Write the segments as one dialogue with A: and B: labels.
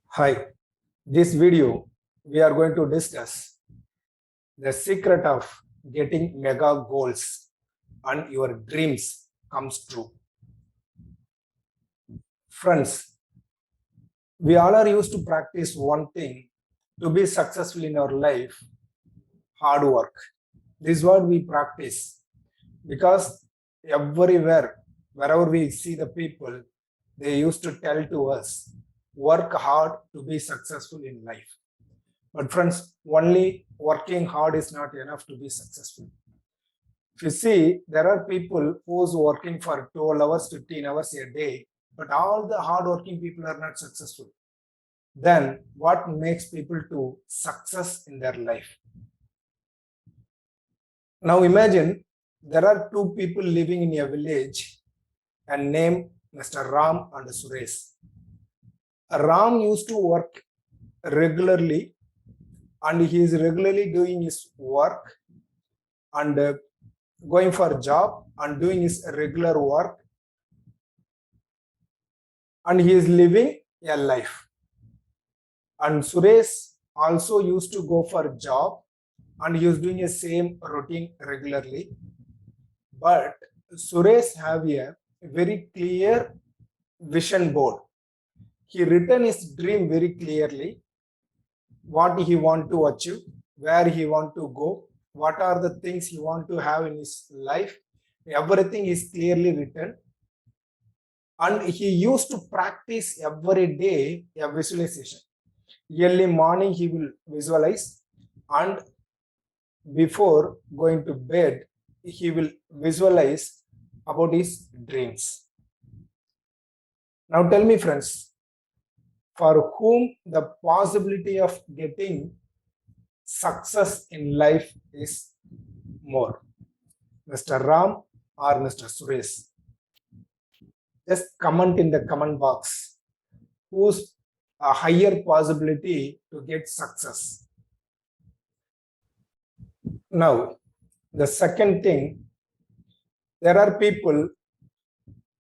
A: Hi, this video we are going to discuss the secret of getting mega goals and your dreams comes true. Friends, we all are used to practice one thing to be successful in our life, hard work. This is what we practice because everywhere, wherever we see the people, they used to tell to us, work hard to be successful in life. But friends, only working hard is not enough to be successful. If you see, there are people who's working for 12 hours, 15 hours a day, but all the hardworking people are not successful. Then what makes people to success in their life? Now imagine there are two people living in a village and name Mr. Ram and Suresh. Ram used to work regularly and he is regularly doing his work and going for a job and doing his regular work and he is living a life. And Suresh also used to go for a job and he was doing the same routine regularly. But Suresh have a very clear vision board. He written his dream very clearly, what he want to achieve, where he want to go, what are the things he want to have in his life. Everything is clearly written. And he used to practice every day a visualization. Early morning he will visualize, and before going to bed he will visualize about his dreams. Now tell me friends, for whom the possibility of getting success in life is more, Mr. Ram or Mr. Suresh? Just comment in the comment box who's a higher possibility to get success. Now, the second thing, there are people,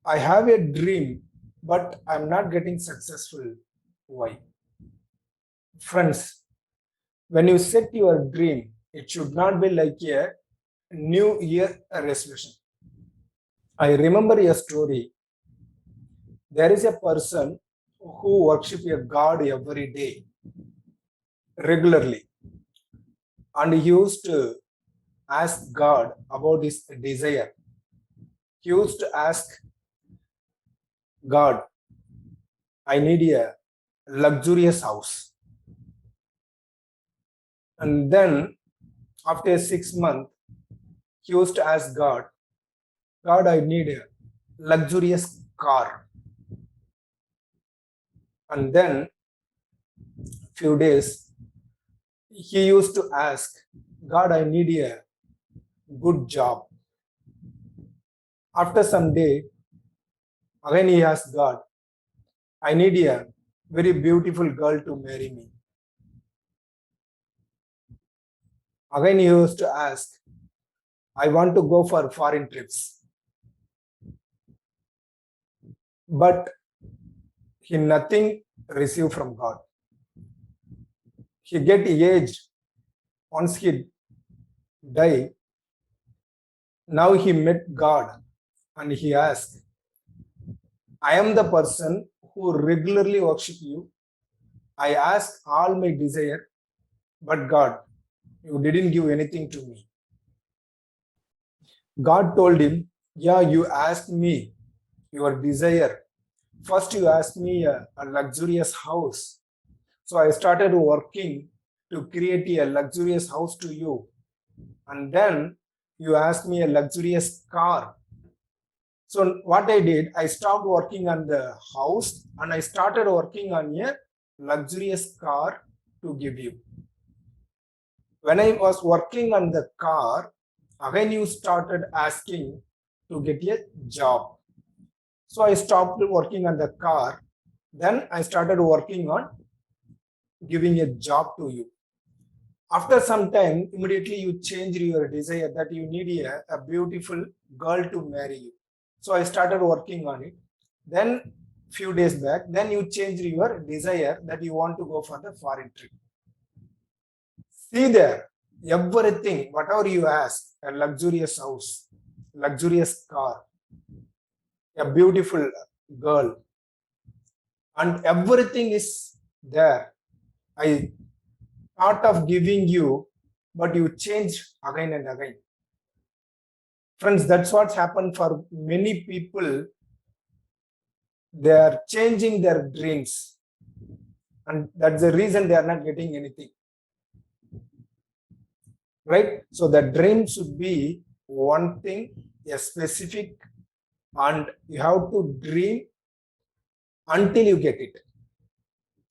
A: I have a dream, but I'm not getting successful. Why? Friends, when you set your dream, it should not be like a New Year resolution. I remember a story. There is a person who worships a god every day, regularly. And he used to ask God about his desire. He used to ask God, I need a luxurious house. And then after 6 months, he used to ask God, I need a luxurious car. And then few days, he used to ask, God, I need a good job. After some day, again he asked God, I need a very beautiful girl to marry me. Again he used to ask, I want to go for foreign trips. But he nothing received from God. He get aged. Once he died, now he met God and he asked, I am the person who regularly worship you. I ask all my desire, but God, you didn't give anything to me. God told him, yeah, you asked me your desire. First you asked me a luxurious house. So I started working to create a luxurious house to you. And then you asked me a luxurious car. So what I did, I stopped working on the house and I started working on a luxurious car to give you. When I was working on the car, again you started asking to get a job. So I stopped working on the car. Then I started working on giving a job to you. After some time, immediately you change your desire that you need a beautiful girl to marry you. So I started working on it. Then few days back, then you changed your desire that you want to go for the foreign trip. See there, everything, whatever you ask, a luxurious house, luxurious car, a beautiful girl, and everything is there. I thought of giving you, but you change again and again. Friends, that's what's happened for many people. They are changing their dreams, and that's the reason they are not getting anything. Right? So the dream should be one thing, a specific, and you have to dream until you get it.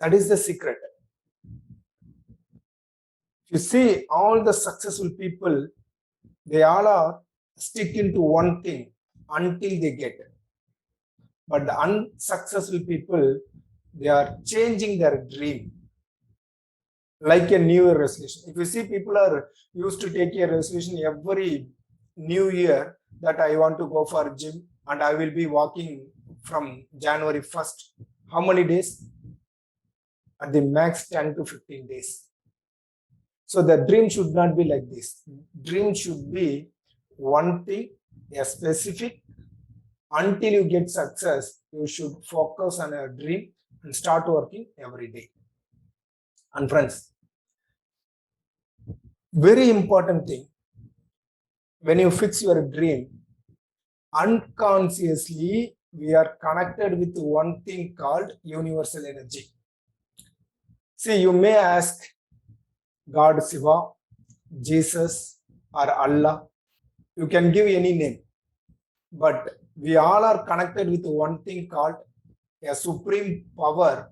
A: That is the secret. You see, all the successful people, they all are sticking to one thing until they get it. But the unsuccessful people, they are changing their dream. Like a New Year resolution. If you see, people are used to take a resolution every New Year that I want to go for gym and I will be walking from January 1st. How many days? At the max 10 to 15 days. So the dream should not be like this. Dream should be one thing, a specific. Until you get success, you should focus on a dream and start working every day. And friends, very important thing, when you fix your dream, unconsciously we are connected with one thing called universal energy. See, you may ask God, Shiva, Jesus, or Allah. You can give any name. But we all are connected with one thing called a supreme power,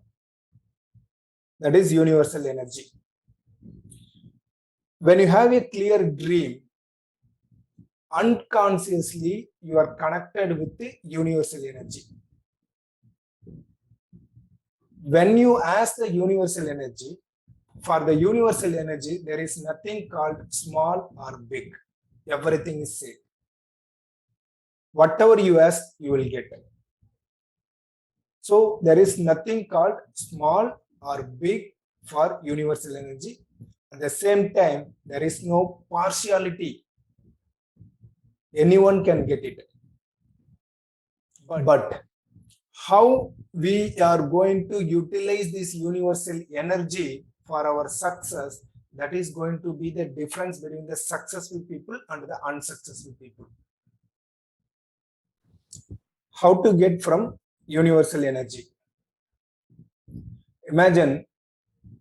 A: that is universal energy. When you have a clear dream, unconsciously you are connected with the universal energy. When you ask the universal energy, for the universal energy, there is nothing called small or big. Everything is same. Whatever you ask, you will get it. So there is nothing called small or big for universal energy. At the same time, there is no partiality. Anyone can get it. But how we are going to utilize this universal energy for our success, that is going to be the difference between the successful people and the unsuccessful people. How to get from universal energy? Imagine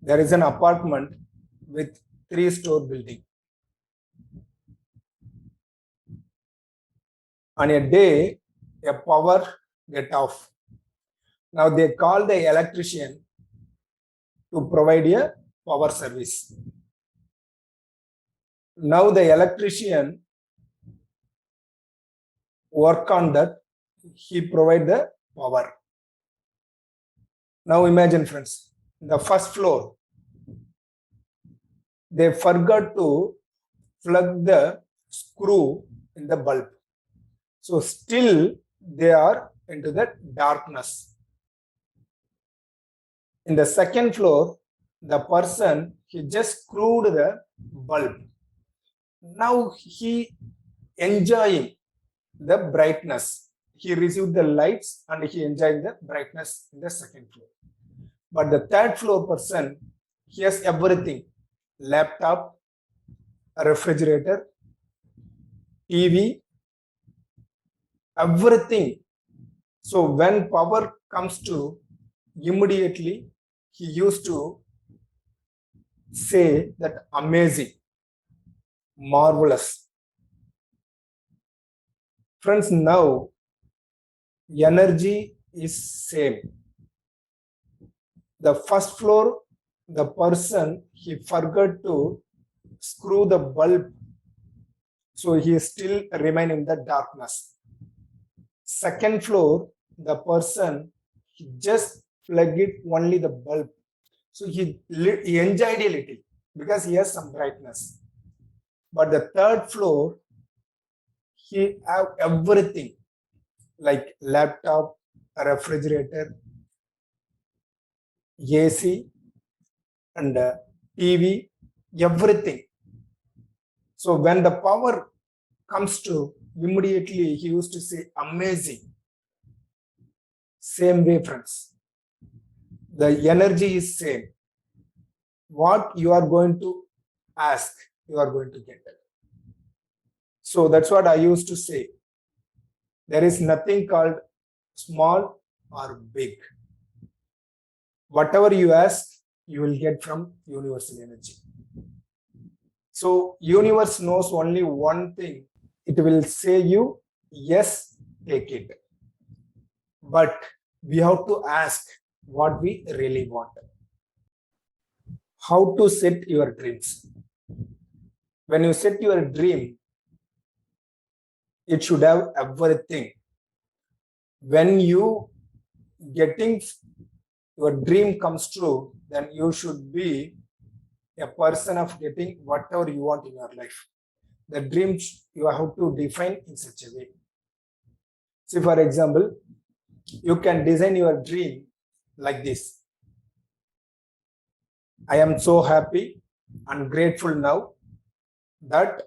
A: there is an apartment with 3-story building. On a day, a power get off. Now they call the electrician to provide a power service. Now the electrician work on that, he provide the power. Now imagine, friends, the first floor, they forgot to plug the screw in the bulb. So still they are into the darkness. In the second floor, the person, he just screwed the bulb. Now he enjoying the brightness. He received the lights and he enjoyed the brightness in the second floor. But the third floor person, he has everything. Laptop, a refrigerator, TV, everything. So when power comes to, immediately he used to say that amazing, marvelous. Friends, now energy is same. The first floor, the person, he forgot to screw the bulb, so he still remain in the darkness. Second floor, the person, he just plug it only the bulb, so he enjoyed a little because he has some brightness. But the third floor, he have everything like laptop, a refrigerator, AC, and TV, everything. So when the power comes to, immediately he used to say, amazing. Same way, friends. The energy is same. What you are going to ask, you are going to get it. So that's what I used to say. There is nothing called small or big. Whatever you ask, you will get from universal energy. So universe knows only one thing. It will say you, yes, take it. But we have to ask what we really want. How to set your dreams. When you set your dream, it should have everything. When you getting your dream comes true, then you should be a person of getting whatever you want in your life. The dreams you have to define in such a way. See, for example, you can design your dream like this. I am so happy and grateful now that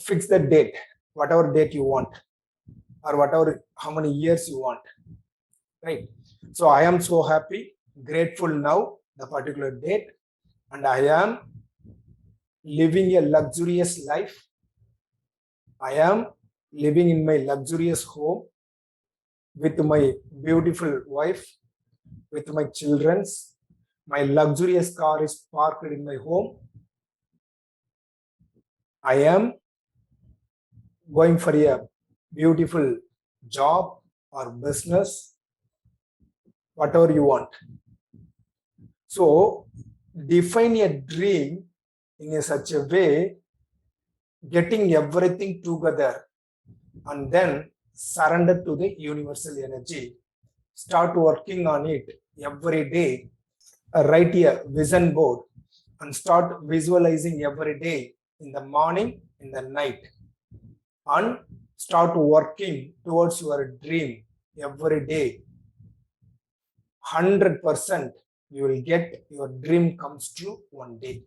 A: fix the date, whatever date you want, or whatever, how many years you want, right? So I am so happy, grateful now, the particular date, and I am living a luxurious life. I am living in my luxurious home with my beautiful wife, with my children's. My luxurious car is parked in my home. I am going for a beautiful job or business, whatever you want. So define a dream in a such a way, getting everything together, and then surrender to the universal energy. Start working on it every day. Write a vision board and start visualizing every day, in the morning, in the night, and start working towards your dream every day. 100% you will get your dream comes true one day.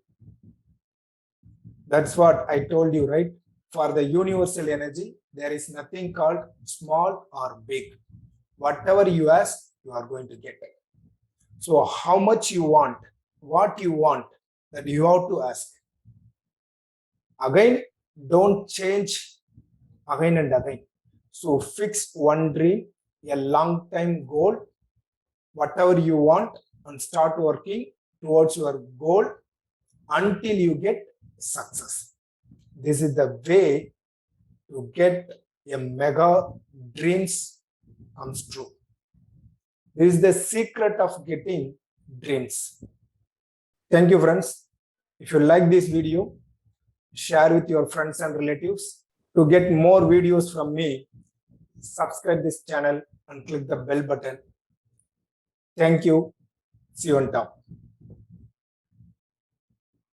A: That's what I told you, right? For the universal energy, there is nothing called small or big. Whatever you ask, you are going to get it. So how much you want, what you want, that you have to ask. Again, don't change again and again. So fix one dream, a long time goal, whatever you want, and start working towards your goal until you get success. This is the way to get a mega dreams comes true. This is the secret of getting dreams. Thank you, friends. If you like this video, share with your friends and relatives. To get more videos from me, subscribe this channel and click the bell button. Thank you. See you on top.